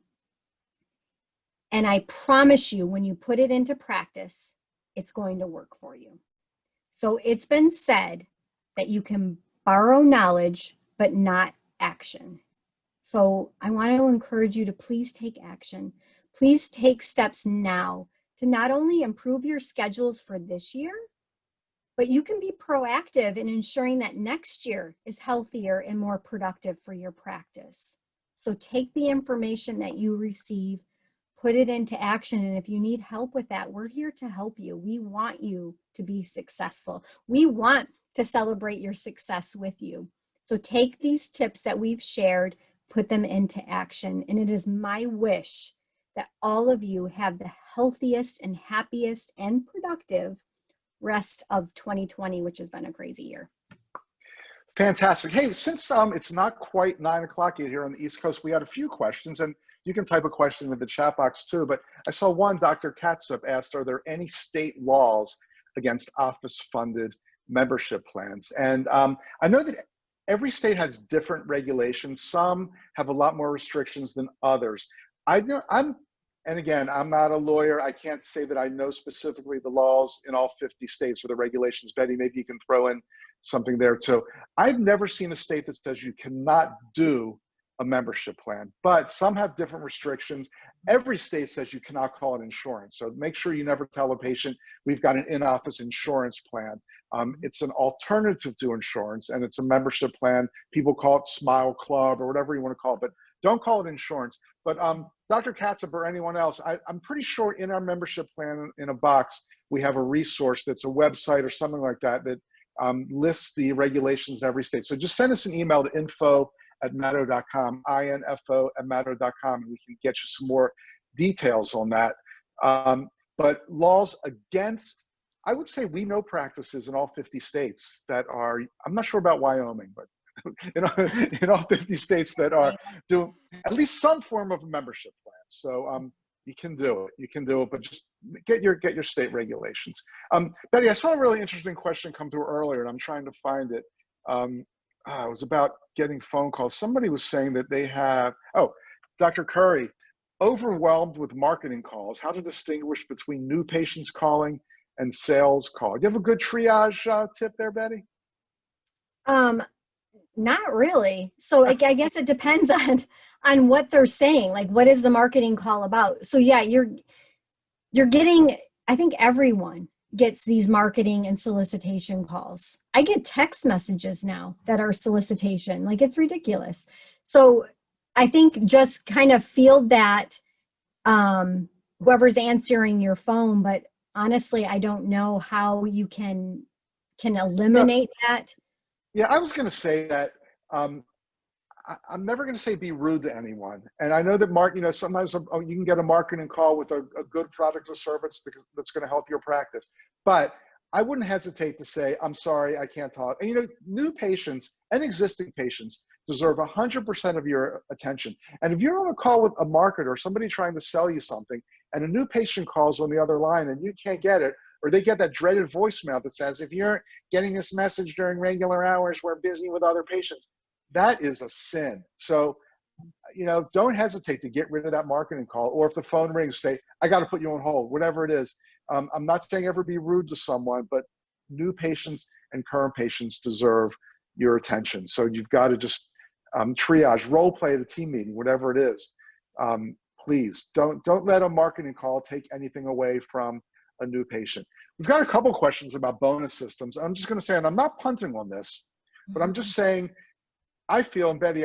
And I promise you, when you put it into practice, it's going to work for you. So it's been said that you can borrow knowledge, but not action. So I want to encourage you to please take action. Please take steps now to not only improve your schedules for this year, but you can be proactive in ensuring that next year is healthier and more productive for your practice. So take the information that you receive, put it into action. And if you need help with that, we're here to help you. We want you to be successful. We want to celebrate your success with you. So take these tips that we've shared, put them into action. And it is my wish that all of you have the healthiest and happiest and productive rest of 2020, which has been a crazy year. Fantastic. Hey, since it's not quite 9 o'clock yet here on the East Coast, we had a few questions, and you can type a question in the chat box too, but I saw one, Dr. Katsup asked, are there any state laws against office-funded membership plans? And I know that every state has different regulations. Some have a lot more restrictions than others. And again, I'm not a lawyer. I can't say that I know specifically the laws in all 50 states or the regulations. Betty, maybe you can throw in something there too. I've never seen a state that says you cannot do a membership plan, but some have different restrictions. Every state says you cannot call it insurance. So make sure you never tell a patient, we've got an in-office insurance plan. It's an alternative to insurance, and it's a membership plan. People call it Smile Club or whatever you want to call it, but don't call it insurance. But Dr. Katsup or anyone else, I'm pretty sure in our membership plan in a box, we have a resource that's a website or something like that that lists the regulations in every state. So just send us an email to info@matto.com, info@matto.com, and we can get you some more details on that. But laws against I would say we know practices in all 50 states that are, I'm not sure about Wyoming, but in all 50 states that are doing at least some form of a membership plan. So you can do it. You can do it, but just get your state regulations. Betty, I saw a really interesting question come through earlier, and I'm trying to find it. It was about getting phone calls. Somebody was saying that they have, Dr. Curry, overwhelmed with marketing calls, how to distinguish between new patients calling and sales call. Do you have a good triage tip there, Betty? Not really. So I guess it depends on what they're saying. Like, what is the marketing call about? So yeah, you're getting, I think everyone gets these marketing and solicitation calls. I get text messages now that are solicitation. Like, it's ridiculous. So I think just kind of field that, whoever's answering your phone, but honestly, I don't know how you can eliminate that. Yeah, I was going to say that I'm never going to say be rude to anyone. And I know that sometimes you can get a marketing call with a good product or service that's going to help your practice. But I wouldn't hesitate to say, I'm sorry, I can't talk. And new patients and existing patients deserve 100% of your attention. And if you're on a call with a marketer or somebody trying to sell you something, and a new patient calls on the other line and you can't get it, or they get that dreaded voicemail that says, if you're getting this message during regular hours, we're busy with other patients. That is a sin. So, don't hesitate to get rid of that marketing call. Or if the phone rings, say, I got to put you on hold, whatever it is. I'm not saying ever be rude to someone, but new patients and current patients deserve your attention. So you've got to just triage, role play at a team meeting, whatever it is. Please don't let a marketing call take anything away from a new patient. We've got a couple questions about bonus systems. I'm just going to say, and I'm not punting on this, but I'm just saying, I feel, and Betty,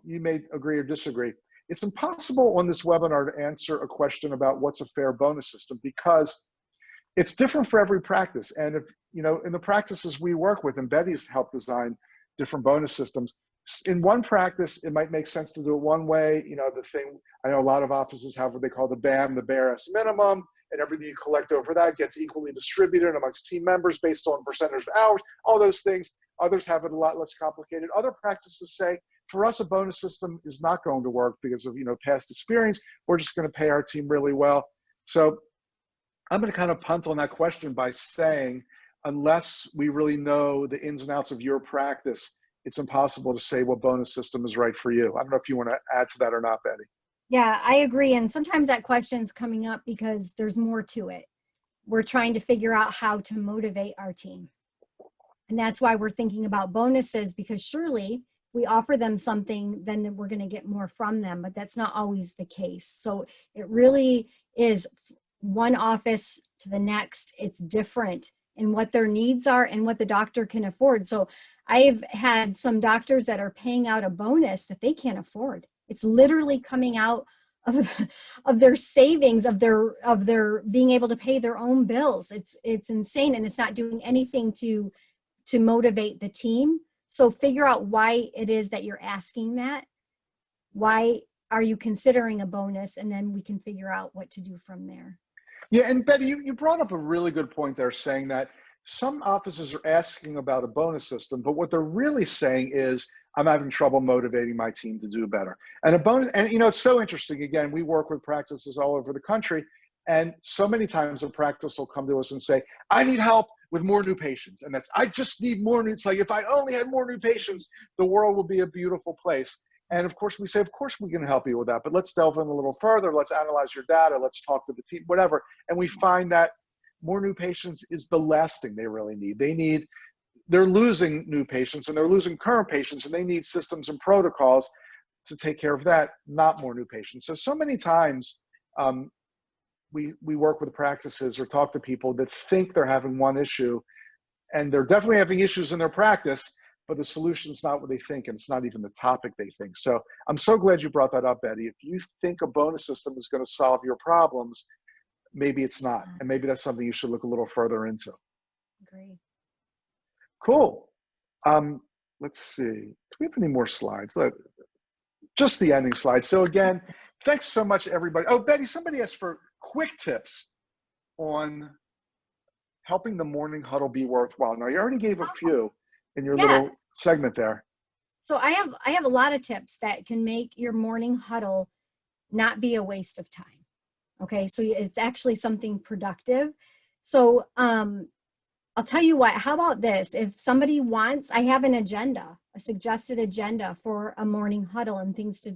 you may agree or disagree, it's impossible on this webinar to answer a question about what's a fair bonus system because it's different for every practice. And if, in the practices we work with, and Betty's helped design different bonus systems, in one practice, it might make sense to do it one way. I know a lot of offices have what they call the BAM, the bare minimum, and everything you collect over that gets equally distributed amongst team members based on percentage of hours, all those things. Others have it a lot less complicated. Other practices say, for us, a bonus system is not going to work because of past experience. We're just going to pay our team really well. So I'm going to kind of punt on that question by saying, unless we really know the ins and outs of your practice, it's impossible to say what bonus system is right for you. I don't know if you want to add to that or not, Betty. Yeah, I agree. And sometimes that question's coming up because there's more to it. We're trying to figure out how to motivate our team. And that's why we're thinking about bonuses, because surely we offer them something, then we're going to get more from them, but that's not always the case. So it really is one office to the next. It's different in what their needs are and what the doctor can afford. So I've had some doctors that are paying out a bonus that they can't afford. It's literally coming out of their savings, of their being able to pay their own bills. It's insane, and it's not doing anything to motivate the team. So figure out why it is that you're asking that. Why are you considering a bonus? And then we can figure out what to do from there. Yeah, and Betty, you brought up a really good point there, saying that some offices are asking about a bonus system, but what they're really saying is, I'm having trouble motivating my team to do better. And a bonus, and it's so interesting. Again, we work with practices all over the country, and so many times a practice will come to us and say, I need help with more new patients. And I just need more new. It's like, if I only had more new patients, the world would be a beautiful place. And of course we say, of course we can help you with that, but let's delve in a little further. Let's analyze your data. Let's talk to the team, whatever. And we find that more new patients is the last thing they really need. They're losing new patients and they're losing current patients, and they need systems and protocols to take care of that, not more new patients. So many times we work with practices or talk to people that think they're having one issue, and they're definitely having issues in their practice, but the solution's not what they think, and it's not even the topic they think. So I'm so glad you brought that up, Betty. If you think a bonus system is going to solve your problems, maybe it's not. And maybe that's something you should look a little further into. Agree. Cool. Let's see. Do we have any more slides? Just the ending slide. So again, thanks so much, everybody. Oh, Betty, somebody asked for quick tips on helping the morning huddle be worthwhile. Now, you already gave a few in your Yeah. little segment there. So I have a lot of tips that can make your morning huddle not be a waste of time. Okay, so it's actually something productive. So I'll tell you what, how about this? If somebody wants, I have an agenda, a suggested agenda for a morning huddle and things to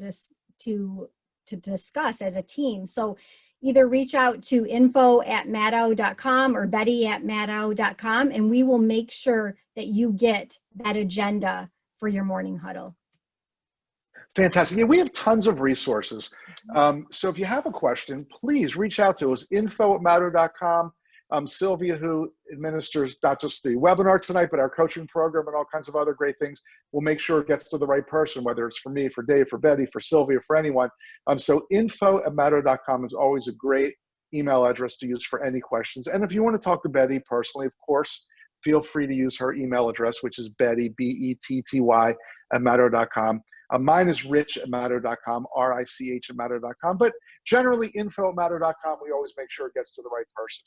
discuss as a team. So either reach out to info@maddow.com or betty@maddow.com, and we will make sure that you get that agenda for your morning huddle. Fantastic. Yeah, we have tons of resources. So if you have a question, please reach out to us, info@maddow.com. Sylvia, who administers not just the webinar tonight, but our coaching program and all kinds of other great things, will make sure it gets to the right person, whether it's for me, for Dave, for Betty, for Sylvia, for anyone. So info@maddow.com is always a great email address to use for any questions. And if you want to talk to Betty personally, of course, feel free to use her email address, which is Betty, BETTY, @maddow.com. Mine is rich@maddow.com, RICH@maddow.com. But generally, info@maddow.com, we always make sure it gets to the right person.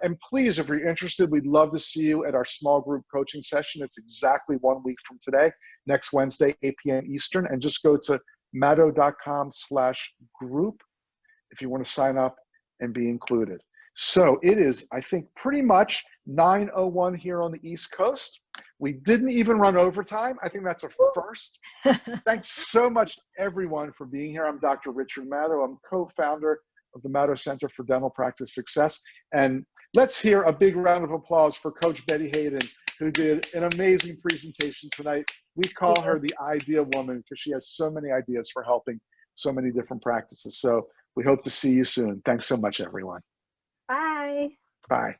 And please, if you're interested, we'd love to see you at our small group coaching session. It's exactly 1 week from today, next Wednesday, 8 p.m. Eastern. And just go to maddow.com/group if you want to sign up and be included. So it is, I think, pretty much 9:01 here on the East Coast. We didn't even run overtime. I think that's a first. Thanks so much, everyone, for being here. I'm Dr. Richard Maddow. I'm co-founder of the Maddow Center for Dental Practice Success. And let's hear a big round of applause for Coach Betty Hayden, who did an amazing presentation tonight. We call her the idea woman because she has so many ideas for helping so many different practices. So we hope to see you soon. Thanks so much, everyone. Bye. Bye.